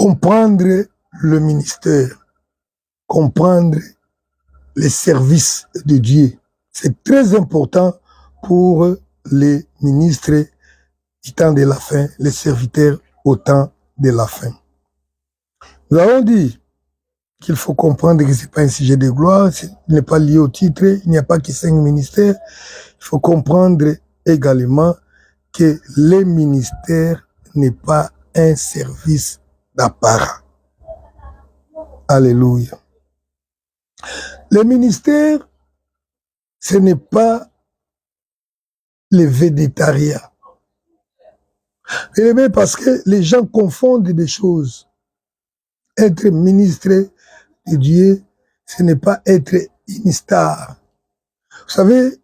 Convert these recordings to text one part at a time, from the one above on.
comprendre le ministère, comprendre les services de Dieu. C'est très important pour les ministres du temps de la fin, les serviteurs au temps de la fin. Nous avons dit qu'il faut comprendre que ce n'est pas un sujet de gloire, il n'est pas lié au titre, il n'y a pas que 5 ministères. Il faut comprendre également que le ministère n'est pas un service d'apparat. Alléluia. Le ministère, ce n'est pas le végétariat. Mais parce que les gens confondent des choses. Être ministre de Dieu, ce n'est pas être une star. Vous savez,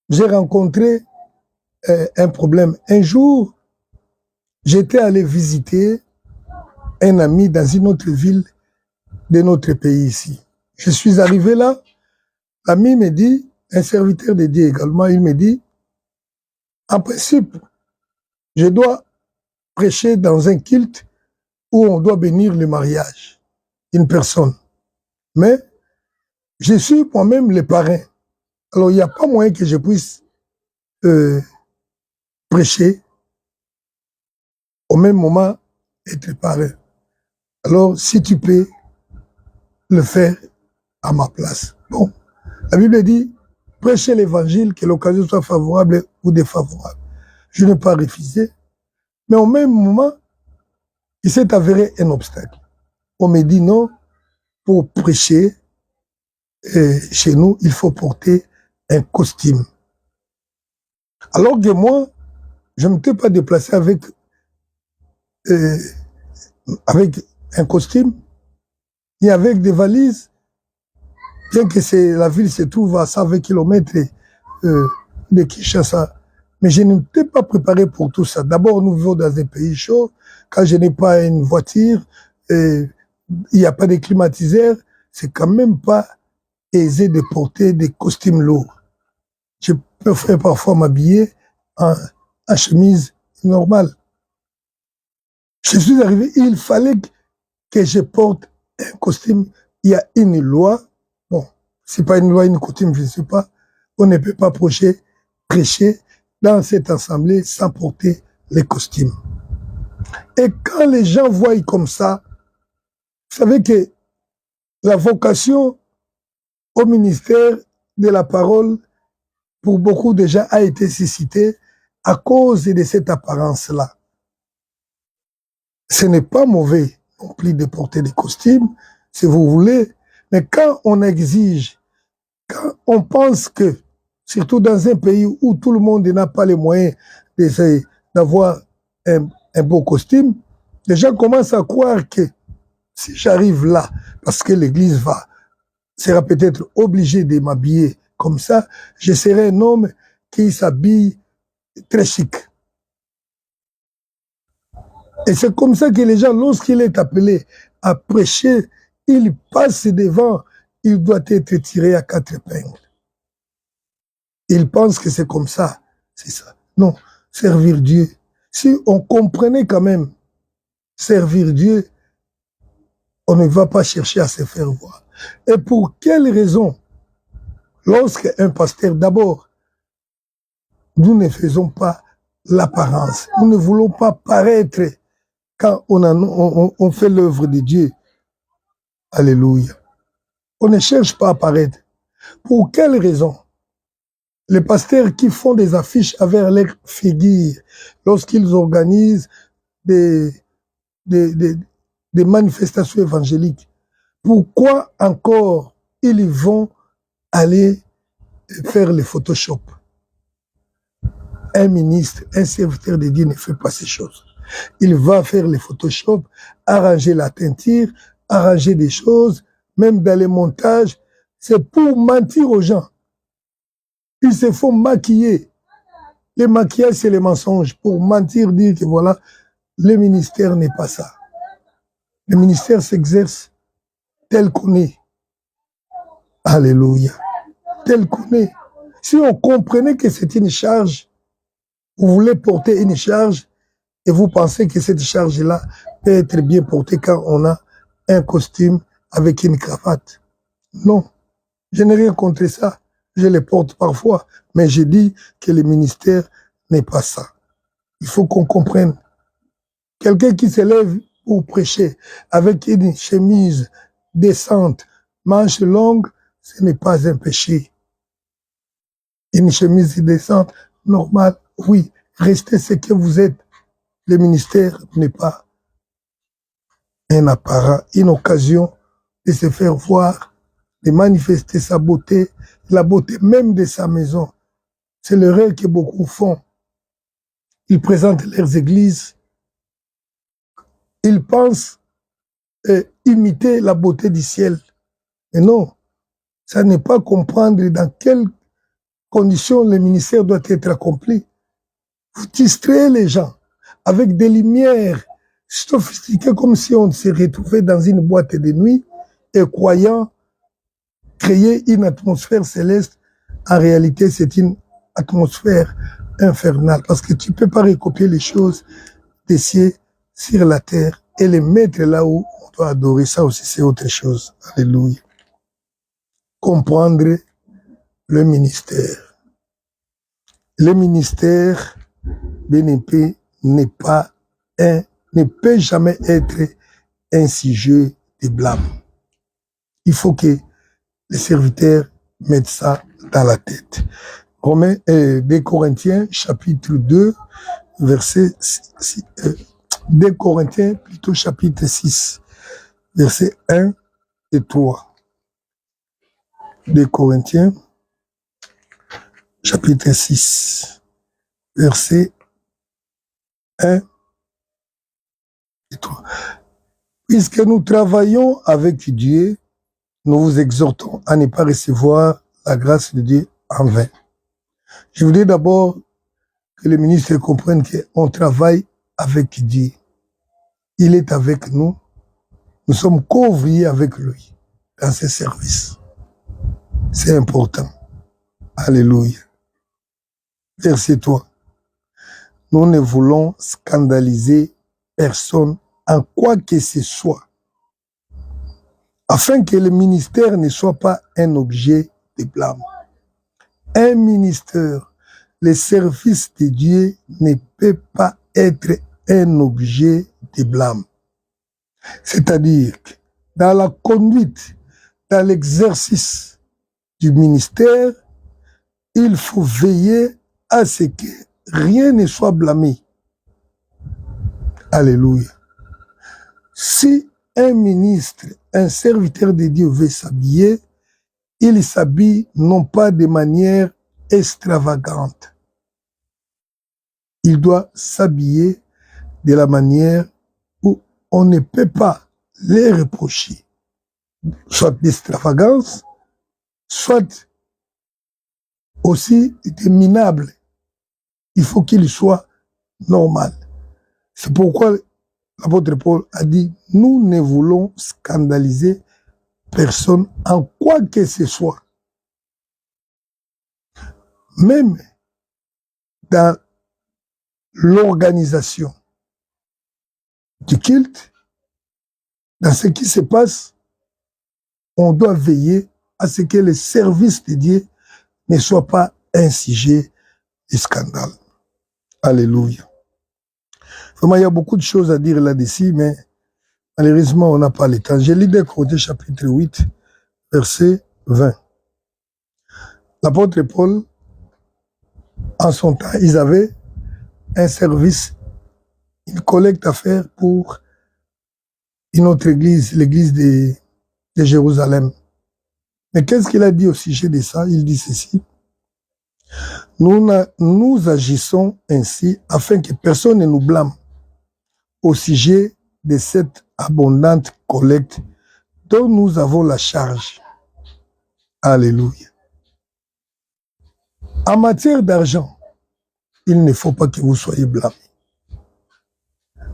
j'ai rencontré un problème. Un jour, j'étais allé visiter un ami dans une autre ville de notre pays ici. Je suis arrivé là, l'ami me dit, un serviteur de Dieu également, il me dit, en principe, je dois prêcher dans un culte où on doit bénir le mariage d'une personne. Mais je suis moi-même le parrain. Alors, il n'y a pas moyen que je puisse prêcher au même moment être parrain. Alors, si tu peux le faire à ma place. Bon, la Bible dit, prêchez l'évangile, que l'occasion soit favorable ou défavorable. Je n'ai pas refusé, mais au même moment, il s'est avéré un obstacle. On me dit non, pour prêcher chez nous, il faut porter un costume. Alors que moi, je ne m'étais pas déplacé avec un costume, ni avec des valises, bien que la ville se trouve à 120 km de Kinshasa. Mais je n'étais pas préparé pour tout ça. D'abord, nous vivons dans un pays chaud. Quand je n'ai pas une voiture, il n'y a pas de climatiseur, c'est quand même pas aisé de porter des costumes lourds. Je préfère parfois m'habiller en chemise normale. Je suis arrivé, il fallait que je porte un costume. Il y a une loi. Bon, c'est pas une loi, une coutume, je ne sais pas. On ne peut pas prêcher dans cette assemblée sans porter les costumes. Et quand les gens voient comme ça, vous savez que la vocation au ministère de la parole, pour beaucoup de gens, a été suscitée à cause de cette apparence-là. Ce n'est pas mauvais non plus de porter des costumes, si vous voulez, mais quand on exige, quand on pense que, surtout dans un pays où tout le monde n'a pas les moyens d'avoir un beau costume, les gens commencent à croire que si j'arrive là, parce que l'église sera peut-être obligée de m'habiller comme ça, je serai un homme qui s'habille très chic. Et c'est comme ça que les gens, lorsqu'il est appelé à prêcher, il passe devant, il doit être tiré à 4 épingles. Il pense que c'est comme ça, c'est ça. Non, servir Dieu. Si on comprenait quand même servir Dieu, on ne va pas chercher à se faire voir. Et pour quelle raison? Lorsqu'un pasteur, d'abord, nous ne faisons pas l'apparence. Nous ne voulons pas paraître quand on fait l'œuvre de Dieu. Alléluia. On ne cherche pas à paraître. Pour quelle raison? Les pasteurs qui font des affiches avec leurs figures, lorsqu'ils organisent des manifestations évangéliques, pourquoi encore ils vont aller faire les Photoshop? Un ministre, un serviteur de Dieu ne fait pas ces choses. Il va faire les Photoshop, arranger la teinture, arranger des choses, même dans les montages. C'est pour mentir aux gens. Ils se font maquiller. Les maquillages, c'est les mensonges. Pour mentir, dire que voilà, le ministère n'est pas ça. Le ministère s'exerce tel qu'on est. Alléluia. Tel qu'on est. Si on comprenait que c'est une charge, vous voulez porter une charge, Et vous pensez que cette charge-là peut être bien portée quand on a un costume avec une cravate? Non, je n'ai rien contre ça. Je les porte parfois, mais je dis que le ministère n'est pas ça. Il faut qu'on comprenne. Quelqu'un qui se lève pour prêcher avec une chemise décente, manche longue, ce n'est pas un péché. Une chemise décente, normale, oui, restez ce que vous êtes. Le ministère n'est pas un appareil, une occasion de se faire voir, de manifester sa beauté, la beauté même de sa maison. C'est l'erreur que beaucoup font. Ils présentent leurs églises, ils pensent imiter la beauté du ciel. Mais non, ça n'est pas comprendre dans quelles conditions le ministère doit être accompli. Vous distrayez les gens avec des lumières sophistiquées comme si on se retrouvait dans une boîte de nuit et croyant créer une atmosphère céleste. En réalité, c'est une atmosphère infernale parce que tu ne peux pas recopier les choses des cieux sur la terre et les mettre là où on doit adorer. Ça aussi, c'est autre chose. Alléluia. Comprendre le ministère. Le ministère BNP ne peut jamais être un sujet de blâme. Il faut que les serviteurs mettent ça dans la tête. 2 Corinthiens, chapitre 2, verset 6, 2 Corinthiens, plutôt chapitre 6, verset 1 et 3. 2 Corinthiens, chapitre 6, verset 1 et 3. Puisque nous travaillons avec Dieu, nous vous exhortons à ne pas recevoir la grâce de Dieu en vain. Je voudrais d'abord que les ministres comprennent qu'on travaille avec Dieu. Il est avec nous. Nous sommes co-ouvriers avec lui dans ses services. C'est important. Alléluia. Verset 3. Nous ne voulons scandaliser personne en quoi que ce soit, afin que le ministère ne soit pas un objet de blâme. Un ministère, le service de Dieu ne peut pas être un objet de blâme. C'est-à-dire que dans la conduite, dans l'exercice du ministère, il faut veiller à ce que rien ne soit blâmé. Alléluia. Si un ministre, un serviteur de Dieu veut s'habiller, il s'habille non pas de manière extravagante. Il doit s'habiller de la manière où on ne peut pas les reprocher, soit d'extravagance, soit aussi de minable. Il faut qu'il soit normal. C'est pourquoi l'apôtre Paul a dit, nous ne voulons scandaliser personne en quoi que ce soit. Même dans l'organisation du culte, dans ce qui se passe, on doit veiller à ce que le service de Dieu ne soit pas un sujet de scandale. Alléluia. Vraiment, il y a beaucoup de choses à dire là-dessus, mais malheureusement, on n'a pas le temps. J'ai lu 2 Corinthiens chapitre 8, verset 20. L'apôtre Paul, en son temps, ils avaient un service, une collecte à faire pour une autre église, l'église de Jérusalem. Mais qu'est-ce qu'il a dit au sujet de ça? Il dit ceci. Nous agissons ainsi afin que personne ne nous blâme au sujet de cette abondante collecte dont nous avons la charge. Alléluia. En matière d'argent, il ne faut pas que vous soyez blâmés.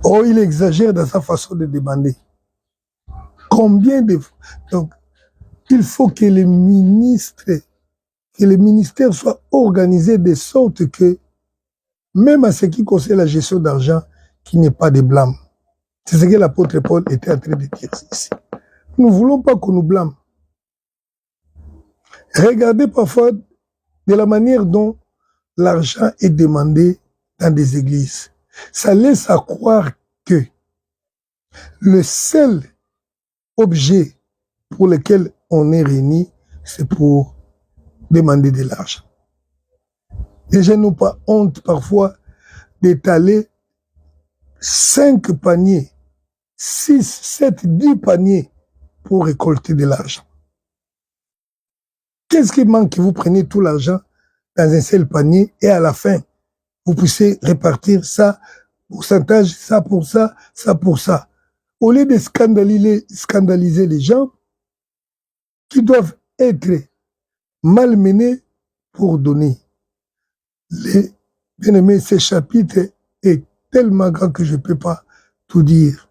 Oh, il exagère dans sa façon de demander. Combien de... Donc, il faut que les ministères soient organisés de sorte que, même à ce qui concerne la gestion d'argent, qu'il n'y ait pas de blâme. C'est ce que l'apôtre Paul était en train de dire ici. Nous ne voulons pas qu'on nous blâme. Regardez parfois de la manière dont l'argent est demandé dans des églises. Ça laisse à croire que le seul objet pour lequel on est réunis, c'est pour demander de l'argent. Les gens n'ont pas honte parfois d'étaler 5 paniers, 6, 7, 10 paniers pour récolter de l'argent. Qu'est-ce qui manque que vous preniez tout l'argent dans un seul panier et à la fin, vous puissiez répartir ça, pourcentage, ça pour ça, ça pour ça. Au lieu de scandaliser les gens qui doivent être malmenés pour donner. Les bien-aimés, ce chapitre est tellement grand que je ne peux pas tout dire.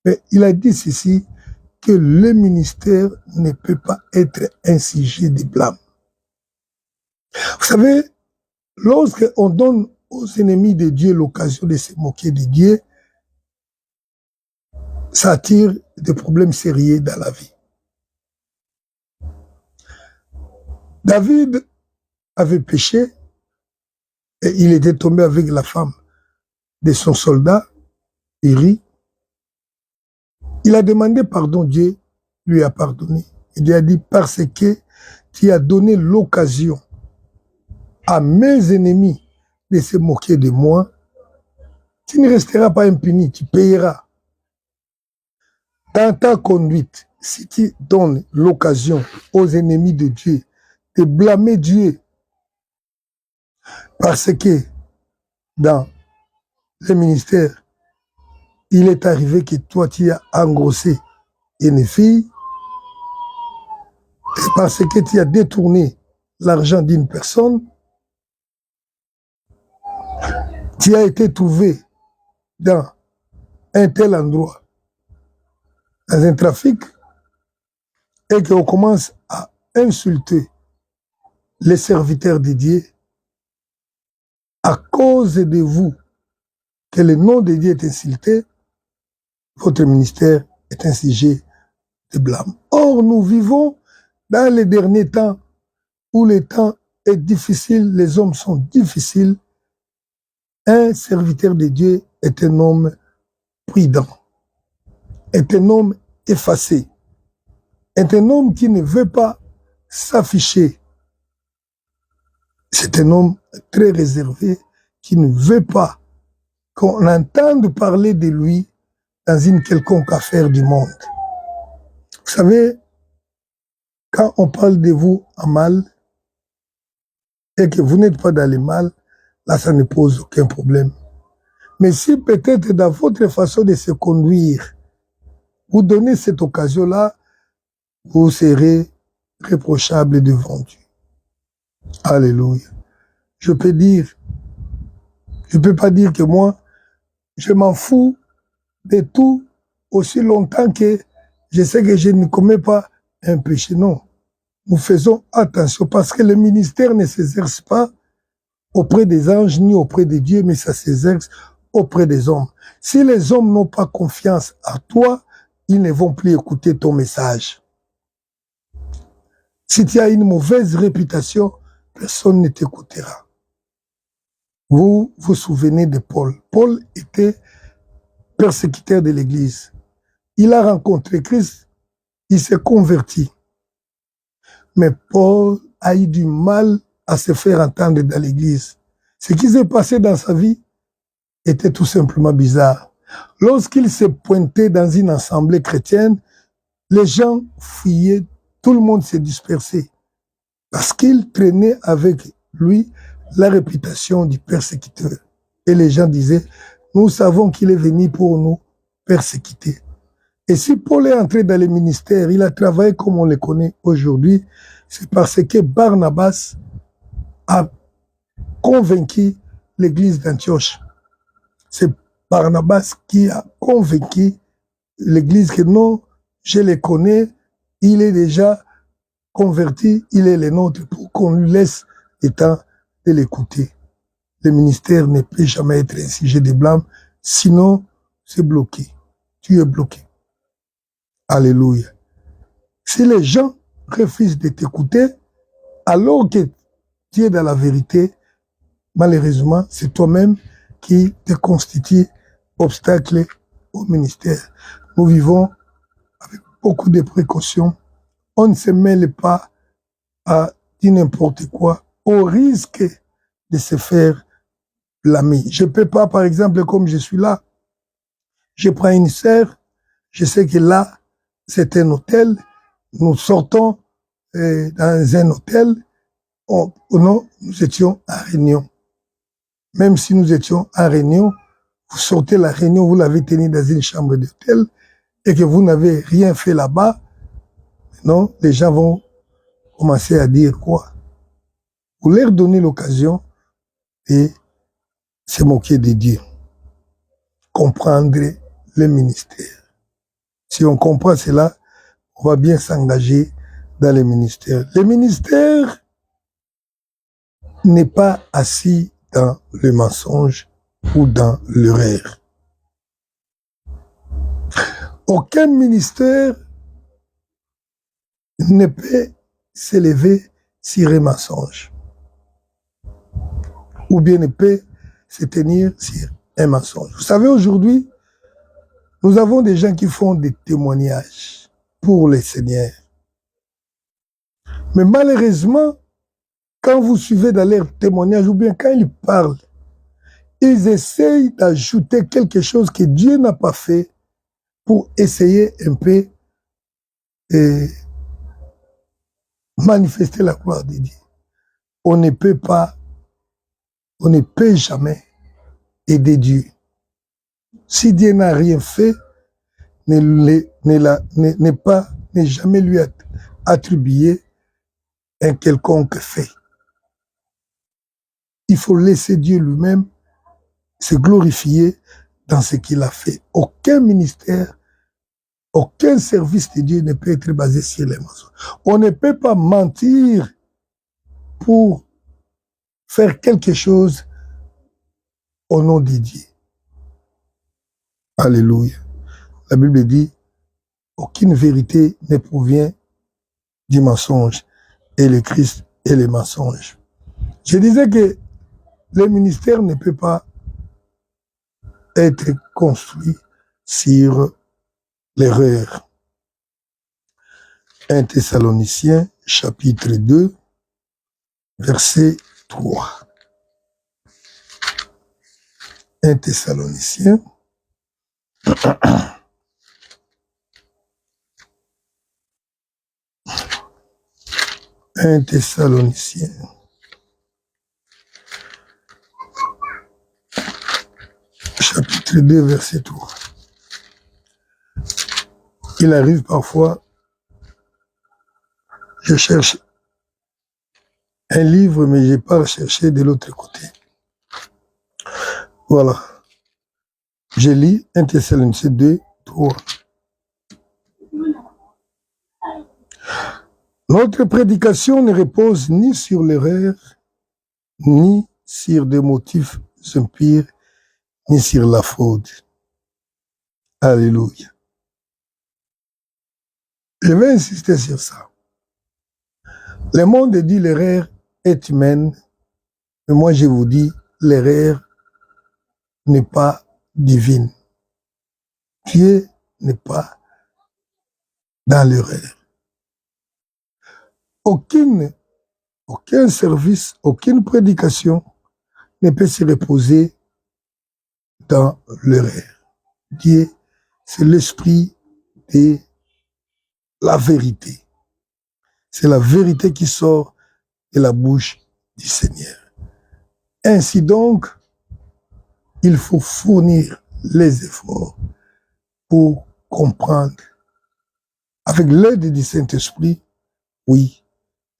Mais il a dit ceci, que le ministère ne peut pas être un sujet de blâme. Vous savez, lorsqu'on donne aux ennemis de Dieu l'occasion de se moquer de Dieu, ça attire des problèmes sérieux dans la vie. David avait péché et il était tombé avec la femme de son soldat, Uri. Il a demandé pardon, Dieu lui a pardonné. Il lui a dit, parce que tu as donné l'occasion à mes ennemis de se moquer de moi, tu ne resteras pas impuni, tu payeras. Dans ta conduite, si tu donnes l'occasion aux ennemis de Dieu de blâmer Dieu, parce que dans le ministère, il est arrivé que toi, tu as engrossé une fille, et parce que tu as détourné l'argent d'une personne, tu as été trouvé dans un tel endroit, dans un trafic, et qu'on commence à insulter les serviteurs de Dieu, à cause de vous, que le nom de Dieu est insulté, votre ministère est un sujet de blâme. Or, nous vivons dans les derniers temps où le temps est difficile, les hommes sont difficiles. Un serviteur de Dieu est un homme prudent, est un homme effacé, est un homme qui ne veut pas s'afficher. C'est un homme très réservé qui ne veut pas qu'on entende parler de lui dans une quelconque affaire du monde. Vous savez, quand on parle de vous en mal et que vous n'êtes pas dans le mal, là, ça ne pose aucun problème. Mais si peut-être dans votre façon de se conduire, vous donnez cette occasion-là, vous serez réprochable devant Dieu. Alléluia. Je peux pas dire que moi, je m'en fous de tout aussi longtemps que je sais que je ne commets pas un péché. Non. Nous faisons attention parce que le ministère ne s'exerce pas auprès des anges ni auprès de Dieu, mais ça s'exerce auprès des hommes. Si les hommes n'ont pas confiance à toi, ils ne vont plus écouter ton message. Si tu as une mauvaise réputation, personne ne t'écoutera. Vous vous souvenez de Paul. Paul était persécuteur de l'Église. Il a rencontré Christ, il s'est converti. Mais Paul a eu du mal à se faire entendre dans l'Église. Ce qui s'est passé dans sa vie était tout simplement bizarre. Lorsqu'il s'est pointé dans une assemblée chrétienne, les gens fuyaient, tout le monde s'est dispersé. Parce qu'il traînait avec lui la réputation du persécuteur. Et les gens disaient, nous savons qu'il est venu pour nous persécuter. Et si Paul est entré dans le ministère, il a travaillé comme on le connaît aujourd'hui, c'est parce que Barnabas a convaincu l'église d'Antioche. C'est Barnabas qui a convaincu l'église que non, je le connais, il est déjà converti, il est le nôtre, pour qu'on lui laisse le temps de l'écouter. Le ministère ne peut jamais être un sujet de blâme, Sinon, c'est bloqué. Tu es bloqué. Alléluia. Si les gens refusent de t'écouter, alors que tu es dans la vérité, malheureusement, c'est toi-même qui te constitue obstacle au ministère. Nous vivons avec beaucoup de précautions. On ne se mêle pas à dire n'importe quoi, au risque de se faire blâmer. Je ne peux pas, par exemple, comme je suis là, je prends une sœur, je sais que là, c'est un hôtel, nous sortons dans un hôtel, non, nous étions en réunion. Même si nous étions en réunion, vous sortez la réunion, vous l'avez tenue dans une chambre d'hôtel et que vous n'avez rien fait là-bas, non, les gens vont commencer à dire quoi? Vous leur donnez l'occasion de se moquer de Dieu. Comprendre le ministère. Si on comprend cela, on va bien s'engager dans le ministère. Le ministère n'est pas assis dans le mensonge ou dans l'erreur. Aucun ministère ne peut s'élever sur un mensonge ou bien ne peut se tenir sur un mensonge. Vous savez, aujourd'hui, nous avons des gens qui font des témoignages pour le Seigneur. Mais malheureusement, quand vous suivez dans leurs témoignages ou bien quand ils parlent, ils essayent d'ajouter quelque chose que Dieu n'a pas fait pour essayer un peu de manifester la gloire de Dieu. On ne peut jamais aider Dieu. Si Dieu n'a rien fait, ne jamais lui attribuer un quelconque fait. Il faut laisser Dieu lui-même se glorifier dans ce qu'il a fait. Aucun ministère, aucun service de Dieu ne peut être basé sur les mensonges. On ne peut pas mentir pour faire quelque chose au nom de Dieu. Alléluia. La Bible dit, aucune vérité ne provient du mensonge, et le Christ est le mensonge. Je disais que le ministère ne peut pas être construit sur l'erreur. 1 Thessaloniciens, chapitre 2, verset 3. 1 Thessaloniciens, chapitre 2, verset 3. Il arrive parfois, je cherche un livre, mais je n'ai pas cherché de l'autre côté. Voilà. Je lis 1 Thessaloniciens 2, 3. Notre prédication ne repose ni sur l'erreur, ni sur des motifs impurs, ni sur la fraude. Alléluia. Je vais insister sur ça. Le monde dit l'erreur est humaine, mais moi je vous dis l'erreur n'est pas divine. Dieu n'est pas dans l'erreur. Aucun service, aucune prédication ne peut se reposer dans l'erreur. Dieu, c'est l'esprit de la vérité. C'est la vérité qui sort de la bouche du Seigneur. Ainsi donc, il faut fournir les efforts pour comprendre, avec l'aide du Saint-Esprit, oui,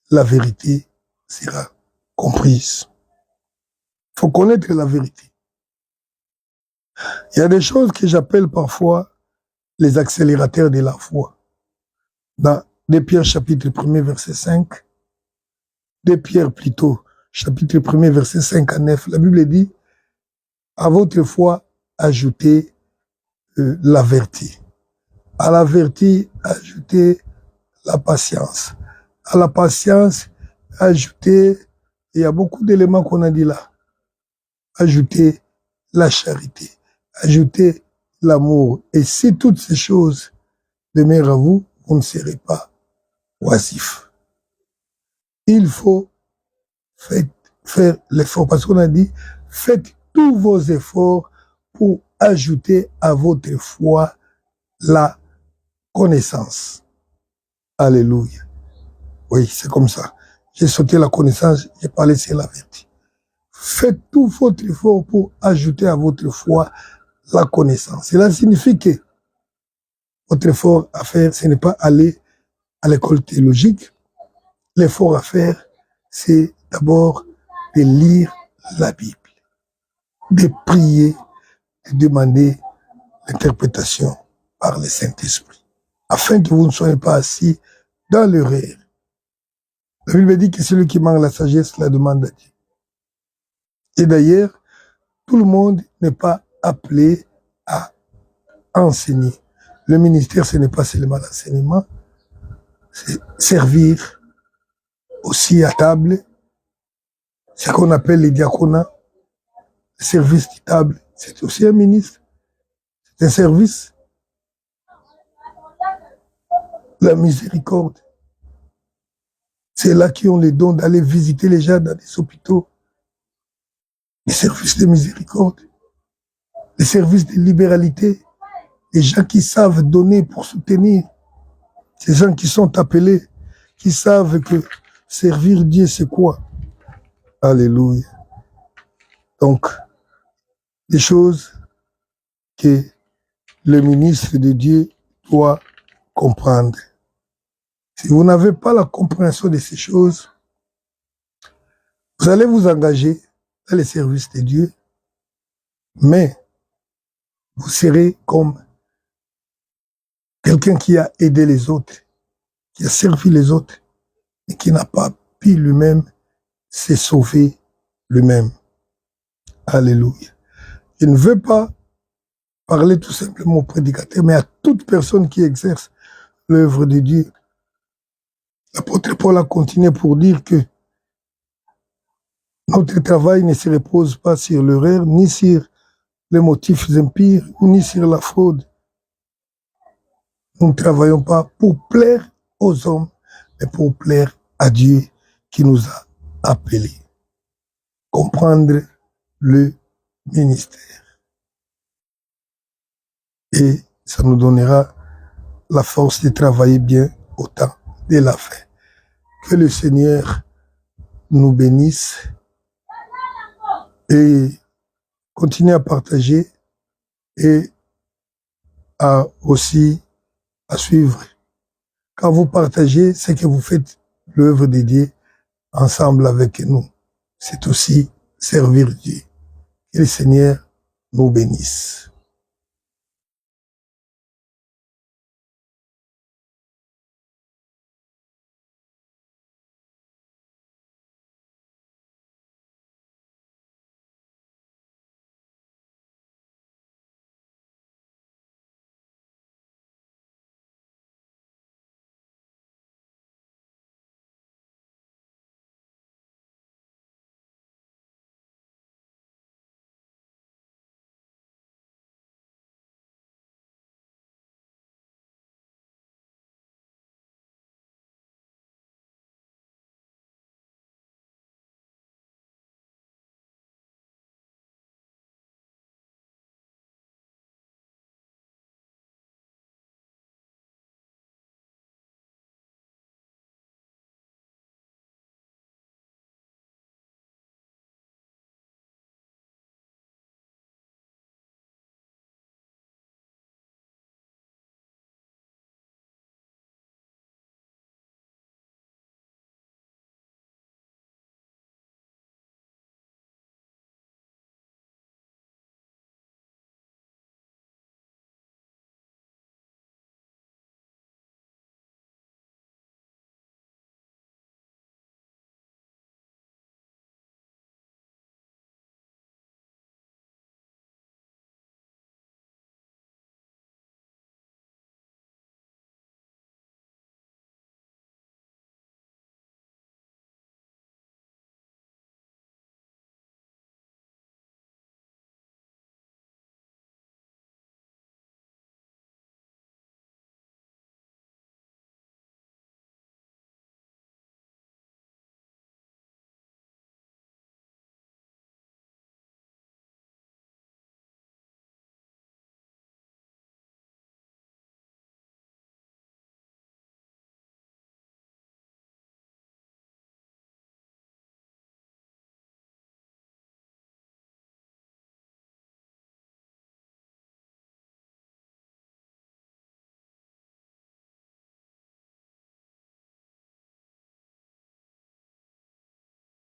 la vérité sera comprise. Il faut connaître la vérité. Il y a des choses que j'appelle parfois les accélérateurs de la foi. Dans 2 Pierre chapitre 1 verset 5, 2 Pierre plutôt, chapitre 1 verset 5 à 9, la Bible dit, à votre foi, ajoutez la vertu. À la vertu, ajoutez la patience. À la patience, ajoutez, il y a beaucoup d'éléments qu'on a dit là. Ajoutez la charité. Ajoutez l'amour. Et si toutes ces choses demeurent à vous, vous ne serez pas oisif. Il faut faire l'effort, parce qu'on a dit, faites tous vos efforts pour ajouter à votre foi la connaissance. Alléluia. Oui, c'est comme ça. J'ai sauté la connaissance, j'ai parlé sur la vertu. Faites tout votre effort pour ajouter à votre foi la connaissance. Cela signifie que votre effort à faire, ce n'est pas aller à l'école théologique. L'effort à faire, c'est d'abord de lire la Bible, de prier, de demander l'interprétation par le Saint-Esprit, afin que vous ne soyez pas assis dans l'erreur. La Bible dit que celui qui manque la sagesse la demande à Dieu. Et d'ailleurs, tout le monde n'est pas appelé à enseigner. Le ministère, ce n'est pas seulement l'enseignement, c'est servir aussi à table, ce qu'on appelle les diaconats, le service de table, c'est aussi un ministre, c'est un service. La miséricorde, c'est là qui ont le don d'aller visiter les gens dans des hôpitaux, les services de miséricorde, les services de libéralité, les gens qui savent donner pour soutenir, ces gens qui sont appelés, qui savent que servir Dieu, c'est quoi? Alléluia. Donc, des choses que le ministre de Dieu doit comprendre. Si vous n'avez pas la compréhension de ces choses, vous allez vous engager dans les services de Dieu, mais vous serez comme quelqu'un qui a aidé les autres, qui a servi les autres, et qui n'a pas pu lui-même se sauver lui-même. Alléluia. Je ne veux pas parler tout simplement au prédicateur, mais à toute personne qui exerce l'œuvre de Dieu. L'apôtre Paul a continué pour dire que notre travail ne se repose pas sur l'erreur, ni sur les motifs impies, ni sur la fraude. Nous ne travaillons pas pour plaire aux hommes, mais pour plaire à Dieu qui nous a appelés. Comprendre le ministère. Et ça nous donnera la force de travailler bien au temps de la fin. Que le Seigneur nous bénisse et continue à partager et aussi à suivre. Quand vous partagez, c'est que vous faites l'œuvre de Dieu ensemble avec nous. C'est aussi servir Dieu. Que le Seigneur nous bénisse.